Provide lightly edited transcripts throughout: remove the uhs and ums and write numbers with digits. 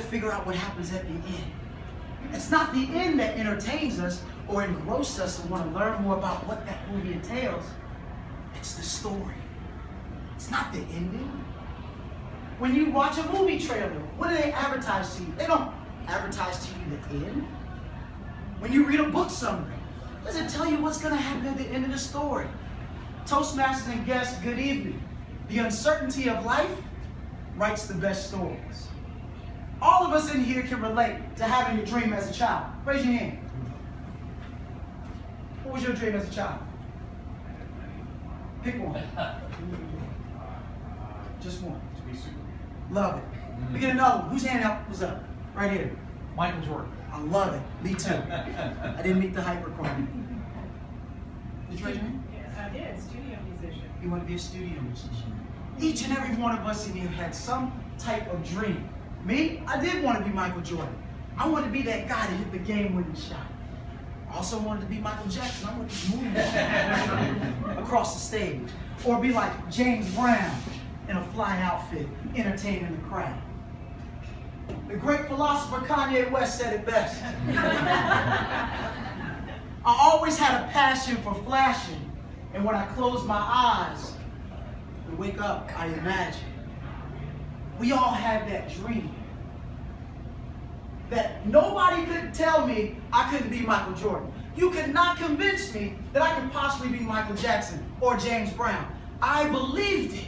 figure out what happens at the end. It's not the end that entertains us or engrosses us to want to learn more about what that movie entails. It's the story. It's not the ending. When you watch a movie trailer, what do they advertise to you? They don't advertise to you the end. When you read a book summary, does it tell you what's going to happen at the end of the story? Toastmasters and guests, good evening. The uncertainty of life writes the best stories. All of us in here can relate to having a dream as a child. Raise your hand. What was your dream as a child? Pick one. Just one. To be Superman. Love it. We get another one. Whose hand up was up? Right here. Michael Jordan. I love it. Me too. I didn't meet the height requirement. Did you raise your hand? Yes, I did. Studio musician. You want to be a studio musician. Each and every one of us in here had some type of dream. Me, I did want to be Michael Jordan. I wanted to be that guy that hit the game-winning shot. I also wanted to be Michael Jackson. I wanted to move across the stage. Or be like James Brown in a fly outfit, entertaining the crowd. The great philosopher Kanye West said it best. I always had a passion for flashing, and when I closed my eyes and wake up, I imagine. We all had that dream. That nobody could tell me I couldn't be Michael Jordan. You could not convince me that I could possibly be Michael Jackson or James Brown. I believed it.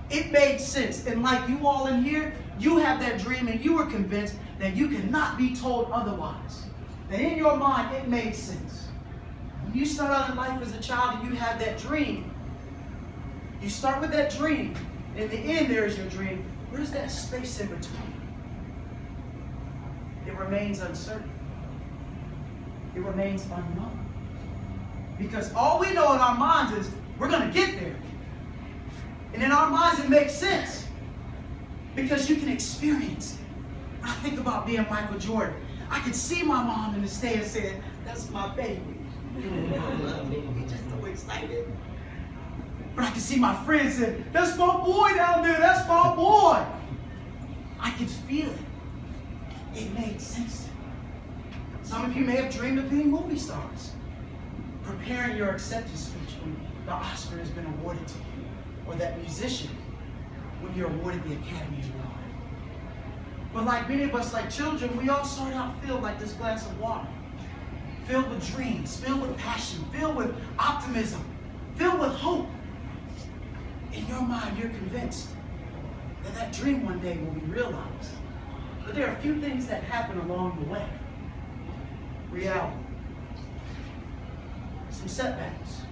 It made sense. And like you all in here, you have that dream and you were convinced that you could not be told otherwise. That in your mind, it made sense. When you start out in life as a child and you have that dream, you start with that dream. In the end, there is your dream. Where's that space in between? It remains uncertain. It remains unknown. Because all we know in our minds is we're going to get there. And in our minds it makes sense. Because you can experience it. When I think about being Michael Jordan, I could see my mom in the stands saying, "That's my baby." He's just so excited. But I could see my friends saying, "That's my boy down there, that's my boy." I could feel it. It made sense. Some of you may have dreamed of being movie stars, preparing your acceptance speech when the Oscar has been awarded to you, or that musician when you're awarded the Academy Award. But like many of us, like children, we all start out filled like this glass of water, filled with dreams, filled with passion, filled with optimism, filled with hope. In your mind, you're convinced that that dream one day will be realized. But there are a few things that happen along the way. Reality. Some setbacks.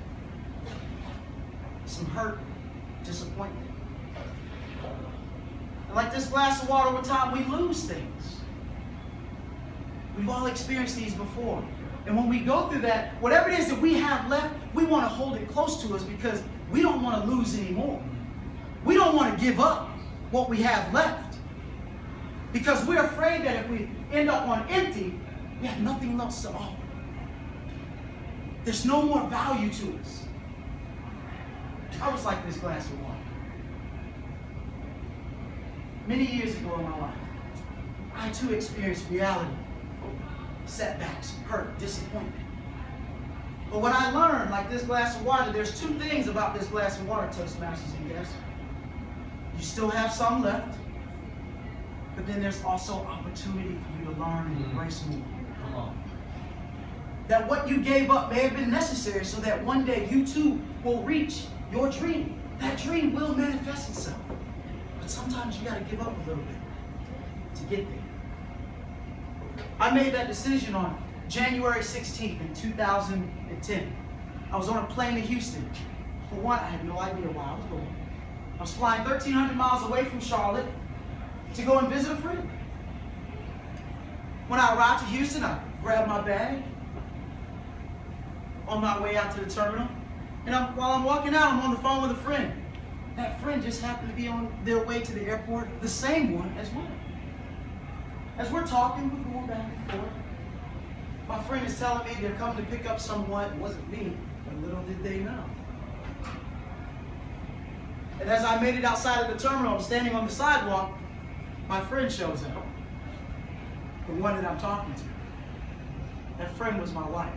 Some hurt, disappointment. And like this glass of water, over time, we lose things. We've all experienced these before. And when we go through that, whatever it is that we have left, we want to hold it close to us because we don't want to lose anymore. We don't want to give up what we have left. Because we're afraid that if we end up on empty, we have nothing else to offer. There's no more value to us. I was like this glass of water. Many years ago in my life, I too experienced reality, setbacks, hurt, disappointment. But what I learned, like this glass of water, there's two things about this glass of water, Toastmasters and guests. You still have some left, but then there's also opportunity for you to learn and embrace more. Come on. That what you gave up may have been necessary so that one day you too will reach your dream. That dream will manifest itself. But sometimes you got to give up a little bit to get there. I made that decision on January 16th in 2010. I was on a plane to Houston. For one, I had no idea why I was going. I was flying 1,300 miles away from Charlotte to go and visit a friend. When I arrived to Houston, I grabbed my bag on my way out to the terminal. And while I'm walking out, I'm on the phone with a friend. That friend just happened to be on their way to the airport, the same one as well. As we're talking, we're going back and forth. My friend is telling me they're coming to pick up someone. It wasn't me, but little did they know. And as I made it outside of the terminal, I'm standing on the sidewalk, my friend shows up. the one that I'm talking to. That friend was my wife.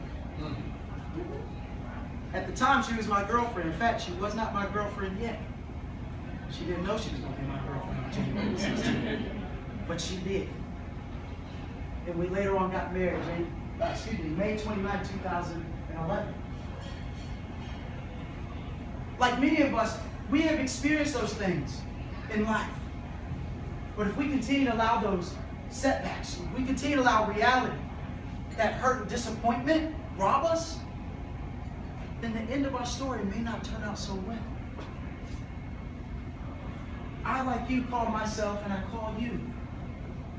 At the time, she was my girlfriend. In fact, she was not my girlfriend yet. She didn't know she was going to be my girlfriend on January 16th. But she did. And we later on got married, May 29, 2011. Like many of us, we have experienced those things in life. But if we continue to allow those setbacks, if we continue to allow reality, that hurt and disappointment rob us, then the end of our story may not turn out so well. I, like you, call myself and I call you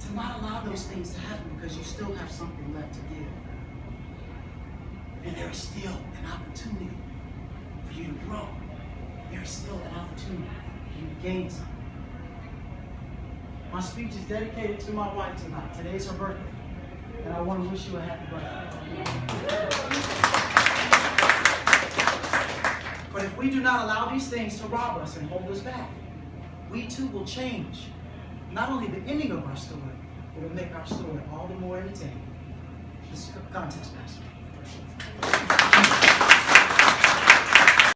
to not allow those things to happen because you still have something left to give. And there is still an opportunity for you to grow. There is still an opportunity for you to gain something. My speech is dedicated to my wife tonight. Today's her birthday. And I want to wish you a happy birthday. But if we do not allow these things to rob us and hold us back, we too will change. Not only the ending of our story, but it will make our story all the more entertaining. This is context, Pastor.